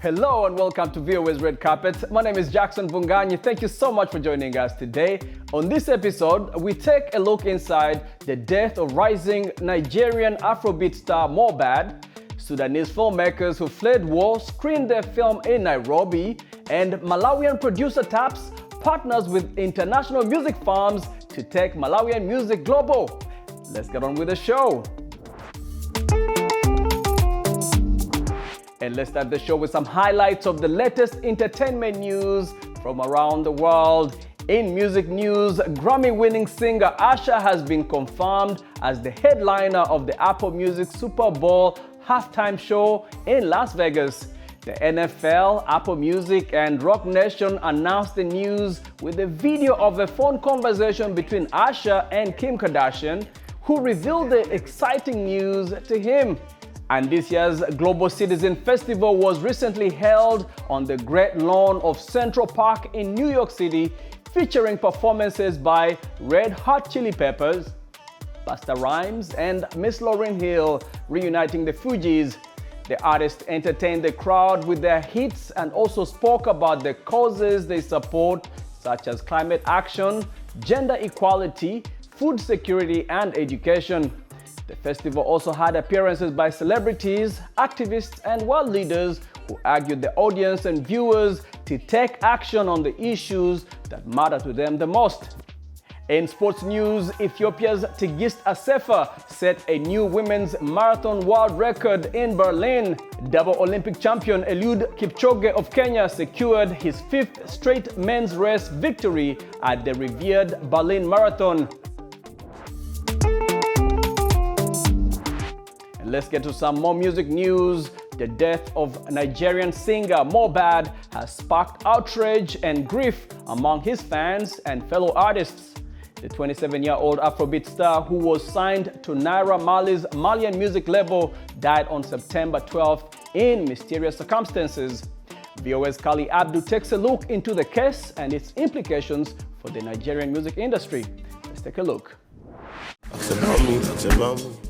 Hello and welcome to VOA's Red Carpet. My name is Jackson Vunganyi. Thank you so much for joining us today. On this episode, we take a look inside the death of rising Nigerian Afrobeat star Mohbad, Sudanese filmmakers who fled war screened their film in Nairobi, and Malawian producer Taps partners with international music firms to take Malawian music global. Let's get on with the show. And let's start the show with some highlights of the latest entertainment news from around the world. In music news, Grammy-winning singer Usher has been confirmed as the headliner of the Apple Music Super Bowl halftime show in Las Vegas. The NFL, Apple Music, and Rock Nation announced the news with a video of a phone conversation between Usher and Kim Kardashian, who revealed the exciting news to him. And this year's Global Citizen Festival was recently held on the Great Lawn of Central Park in New York City, featuring performances by Red Hot Chili Peppers, Busta Rhymes, and Miss Lauryn Hill, reuniting the Fugees. The artists entertained the crowd with their hits and also spoke about the causes they support, such as climate action, gender equality, food security, and education. The festival also had appearances by celebrities, activists, and world leaders who argued the audience and viewers to take action on the issues that matter to them the most. In sports news, Ethiopia's Tigist Assefa set a new women's marathon world record in Berlin. Double Olympic champion Eliud Kipchoge of Kenya secured his fifth straight men's race victory at the revered Berlin Marathon. Let's get to some more music news. The death of Nigerian singer Mohbad has sparked outrage and grief among his fans and fellow artists. The 27-year-old Afrobeat star, who was signed to Naira Marley's Malian music label, died on September 12th in mysterious circumstances. VOA's Kali Abdu takes a look into the case and its implications for the Nigerian music industry. Let's take a look.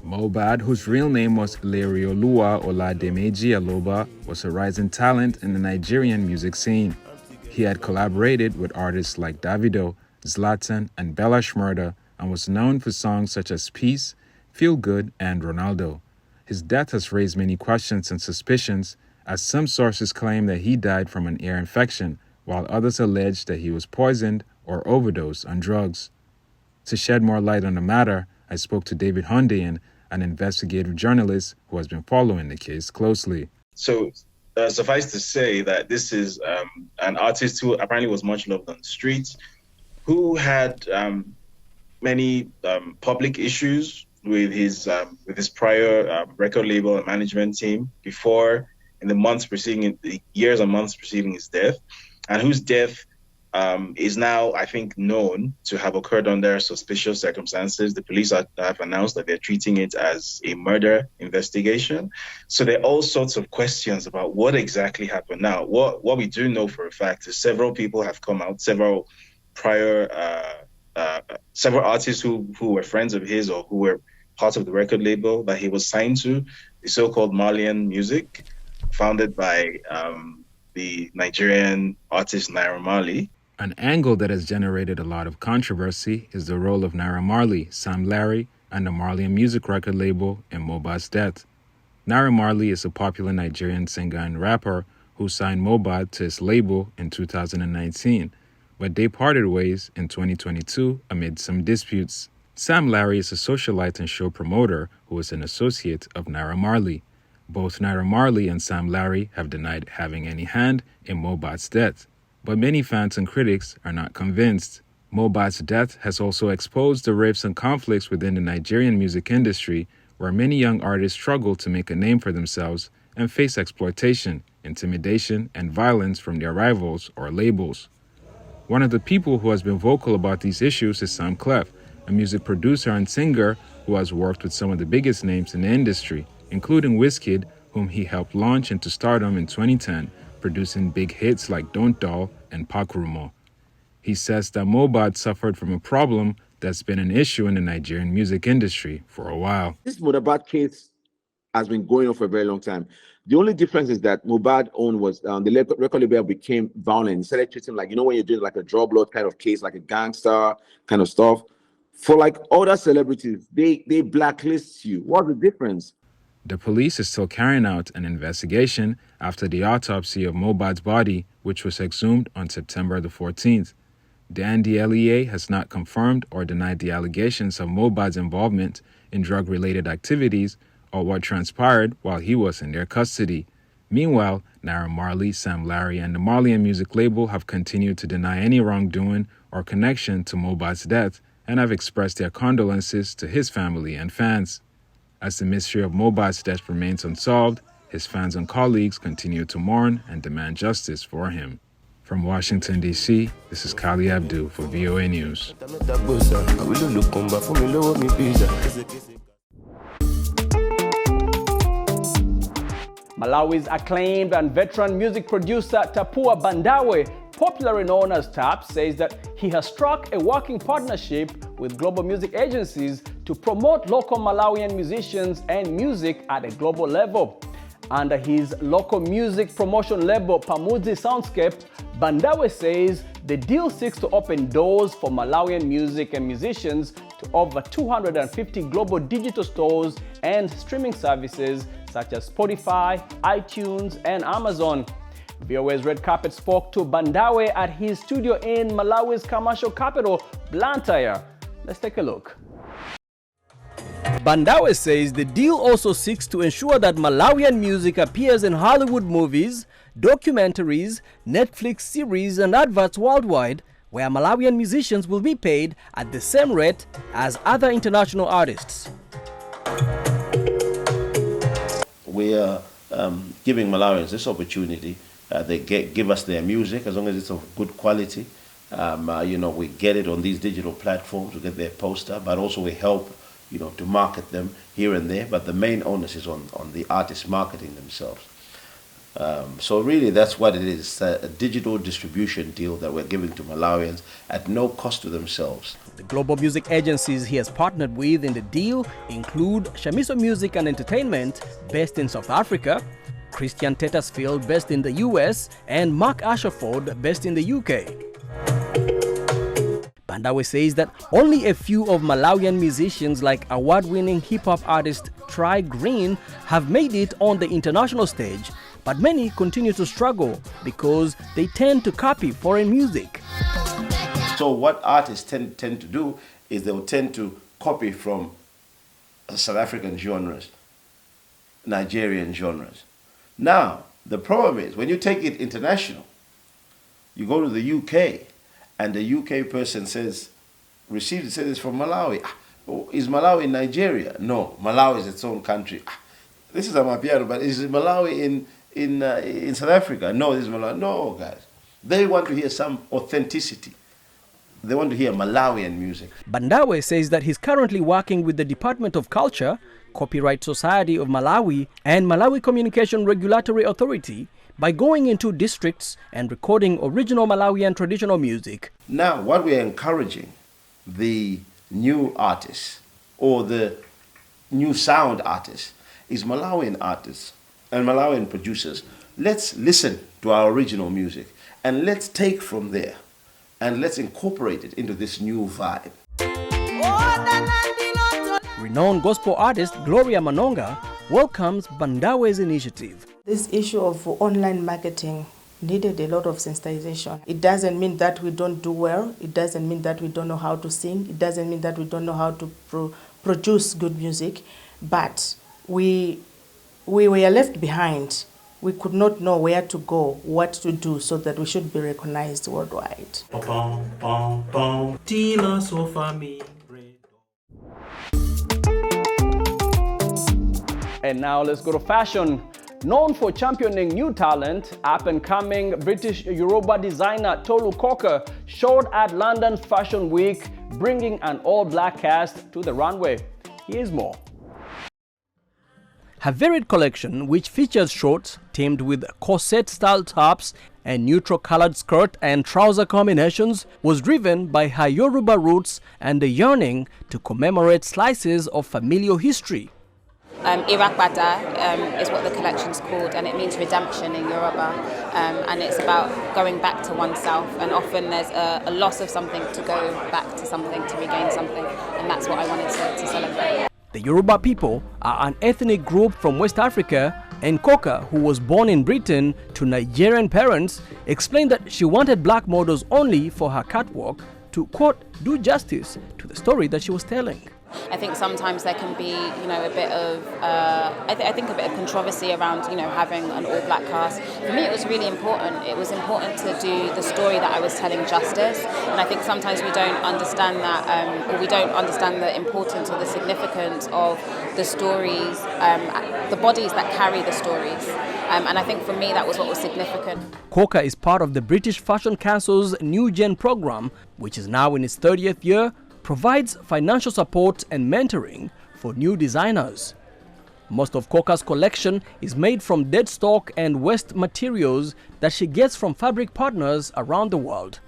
Mohbad, whose real name was Ilerioluwa Olademeji Aloba, was a rising talent in the Nigerian music scene. He had collaborated with artists like Davido, Zlatan, and Bella Shmurda, and was known for songs such as Peace, Feel Good, and Ronaldo. His death has raised many questions and suspicions, as some sources claim that he died from an ear infection, while others allege that he was poisoned or overdosed on drugs. To shed more light on the matter, I spoke to David Hundian, an investigative journalist who has been following the case closely. So suffice to say that this is an artist who apparently was much loved on the streets, who had many public issues with his prior record label and management team before, in the years and months preceding his death, and whose death is now, I think, known to have occurred under suspicious circumstances. The police have announced that they're treating it as a murder investigation. So there are all sorts of questions about what exactly happened. Now, what we do know for a fact is several people have come out, several artists who were friends of his or who were part of the record label that he was signed to, the so-called Malian Music, founded by the Nigerian artist Naira Marley. An angle that has generated a lot of controversy is the role of Naira Marley, Sam Larry, and the Marlian music record label in Mohbad's death. Naira Marley is a popular Nigerian singer and rapper who signed Mohbad to his label in 2019, but they parted ways in 2022 amid some disputes. Sam Larry is a socialite and show promoter who is an associate of Naira Marley. Both Naira Marley and Sam Larry have denied having any hand in Mohbad's death, but many fans and critics are not convinced. Mohbad's death has also exposed the rifts and conflicts within the Nigerian music industry, where many young artists struggle to make a name for themselves and face exploitation, intimidation, and violence from their rivals or labels. One of the people who has been vocal about these issues is Sam Clef, a music producer and singer who has worked with some of the biggest names in the industry, including Wizkid, whom he helped launch into stardom in 2010, producing big hits like Don't Doll and Pakurumo. He says that Mohbad suffered from a problem that's been an issue in the Nigerian music industry for a while. This Mohbad case has been going on for a very long time. The only difference is that Mohbad own was the record label became violent. Instead of treating like, when you're doing like a draw blood kind of case, like a gangster kind of stuff. For like other celebrities, they blacklist you. What's the difference? The police is still carrying out an investigation after the autopsy of Mohbad's body, which was exhumed on September the 14th. The NDLEA has not confirmed or denied the allegations of Mohbad's involvement in drug-related activities or what transpired while he was in their custody. Meanwhile, Naira Marley, Sam Larry, and the Malian music label have continued to deny any wrongdoing or connection to Mohbad's death and have expressed their condolences to his family and fans. As the mystery of Mohbad's death remains unsolved, his fans and colleagues continue to mourn and demand justice for him. From Washington, D.C., this is Kali Abdu for VOA News. Malawi's acclaimed and veteran music producer Tapuwa Bandawe, popularly known as Tap, says that he has struck a working partnership with global music agencies to promote local Malawian musicians and music at a global level. Under his local music promotion label Pamudzi Soundscape, Bandawe says the deal seeks to open doors for Malawian music and musicians to over 250 global digital stores and streaming services such as Spotify, iTunes, and Amazon. VOA's Red Carpet spoke to Bandawe at his studio in Malawi's commercial capital, Blantyre. Let's take a look. Bandawe says the deal also seeks to ensure that Malawian music appears in Hollywood movies, documentaries, Netflix series, and adverts worldwide, where Malawian musicians will be paid at the same rate as other international artists. We are giving Malawians this opportunity. They give us their music as long as it's of good quality. We get it on these digital platforms, we get their poster, but also we help, to market them here and there. But the main onus is on the artists marketing themselves. So really that's what it is, a digital distribution deal that we're giving to Malawians at no cost to themselves. The global music agencies he has partnered with in the deal include Shamiso Music and Entertainment, based in South Africa, Christian Tattersfield, based in the US, and Mark Asherford, based in the UK. Bandawe says that only a few of Malawian musicians like award-winning hip-hop artist Try Green have made it on the international stage, but many continue to struggle because they tend to copy foreign music. So what artists tend to do is they'll tend to copy from South African genres, Nigerian genres. Now, the problem is when you take it international, you go to the UK and the UK person says it's from Malawi. Is Malawi in Nigeria? No, Malawi is its own country. This is Amapiano, but is Malawi in South Africa? No, this is Malawi. No, guys. They want to hear some authenticity. They want to hear Malawian music. Bandawe says that he's currently working with the Department of Culture, Copyright Society of Malawi, and Malawi Communication Regulatory Authority by going into districts and recording original Malawian traditional music. Now, what we are encouraging the new artists or the new sound artists is Malawian artists and Malawian producers. Let's listen to our original music and let's take from there and let's incorporate it into this new vibe. Renowned gospel artist Gloria Manonga welcomes Bandawe's initiative. This issue of online marketing needed a lot of sensitization. It doesn't mean that we don't do well. It doesn't mean that we don't know how to sing. It doesn't mean that we don't know how to produce good music. But we were left behind. We could not know where to go, what to do, so that we should be recognized worldwide. And now let's go to fashion. Known for championing new talent, up-and-coming British Yoruba designer Tolu Coker showed at London Fashion Week, bringing an all-black cast to the runway. Here's more. Her varied collection, which features shorts teamed with corset-style tops and neutral-colored skirt and trouser combinations, was driven by her Yoruba roots and the yearning to commemorate slices of familial history. Iragbada is what the collection's called, and it means redemption in Yoruba, and it's about going back to oneself, and often there's a loss of something to go back to something, to regain something, and that's what I wanted to celebrate. The Yoruba people are an ethnic group from West Africa, and Koka, who was born in Britain to Nigerian parents, explained that she wanted black models only for her catwalk to, quote, do justice to the story that she was telling. I think sometimes there can be, a bit of, I think a bit of controversy around, having an all-black cast. For me, it was really important. It was important to do the story that I was telling justice, and I think sometimes we don't understand that, or we don't understand the importance or the significance of the stories, the bodies that carry the stories. And I think for me, that was what was significant. Koka is part of the British Fashion Council's New Gen program, which is now in its 30th year, provides financial support and mentoring for new designers. Most of Koka's collection is made from dead stock and waste materials that she gets from fabric partners around the world.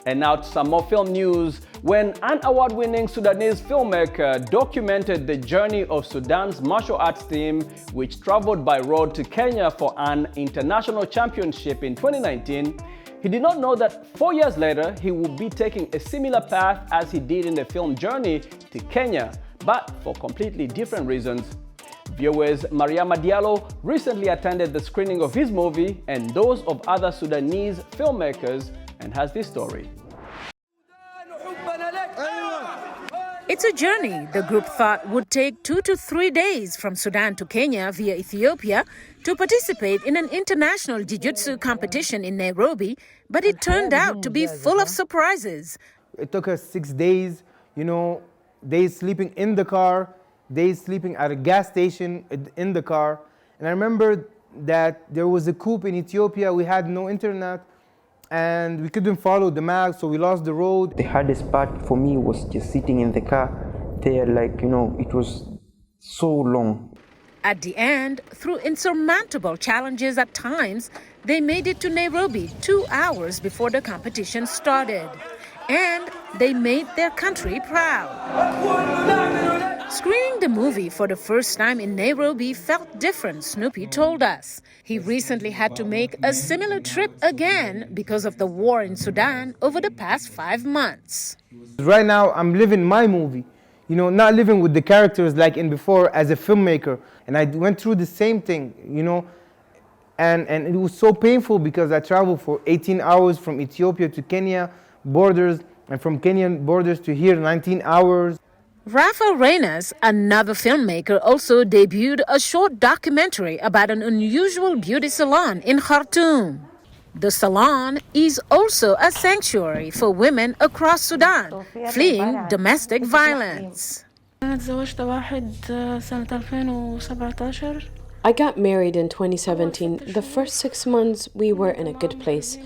And now to some more film news. When an award-winning Sudanese filmmaker documented the journey of Sudan's martial arts team, which traveled by road to Kenya for an international championship in 2019, he did not know that 4 years later he would be taking a similar path as he did in the film Journey to Kenya, but for completely different reasons. VOA's Mariama Diallo recently attended the screening of his movie and those of other Sudanese filmmakers and has this story. It's a journey the group thought would take 2 to 3 days from Sudan to Kenya via Ethiopia to participate in an international jiu-jitsu competition in Nairobi, but it turned out to be full of surprises. It took us 6 days, days sleeping in the car, days sleeping at a gas station in the car. And I remember that there was a coup in Ethiopia, we had no internet, and we couldn't follow the map, so we lost the road. The hardest part for me was just sitting in the car there, it was so long. At the end, through insurmountable challenges at times, they made it to Nairobi 2 hours before the competition started. And they made their country proud. Screening the movie for the first time in Nairobi felt different, Snoopy told us. He recently had to make a similar trip again because of the war in Sudan over the past 5 months. Right now, I'm living my movie, not living with the characters like in before as a filmmaker. And I went through the same thing, and it was so painful because I traveled for 18 hours from Ethiopia to Kenya borders, and from Kenyan borders to here, 19 hours. Rafa Reynas, another filmmaker, also debuted a short documentary about an unusual beauty salon in Khartoum. The salon is also a sanctuary for women across Sudan, fleeing domestic violence. I got married in 2017. The first 6 months, we were in a good place.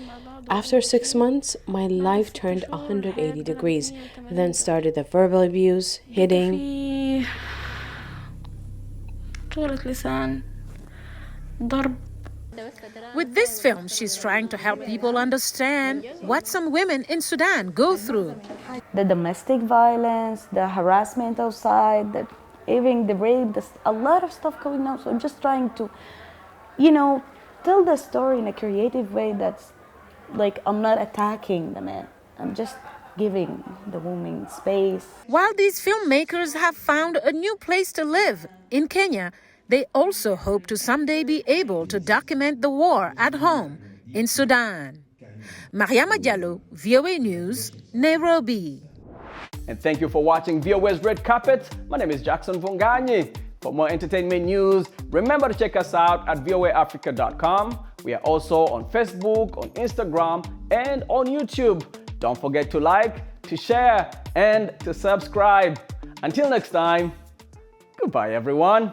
After 6 months, my life turned 180 degrees. Then started the verbal abuse, hitting. With this film, she's trying to help people understand what some women in Sudan go through. The domestic violence, the harassment outside, even the rape, a lot of stuff going on. So I'm just trying to, tell the story in a creative way that's I'm not attacking the man. I'm just giving the woman space. While these filmmakers have found a new place to live in Kenya, they also hope to someday be able to document the war at home in Sudan. Mariama Diallo, VOA News, Nairobi. And thank you for watching VOA's Red Carpet. My name is Jackson Vunganyi. For more entertainment news, remember to check us out at voaafrica.com. We are also on Facebook, on Instagram, and on YouTube. Don't forget to like, to share, and to subscribe. Until next time, goodbye everyone.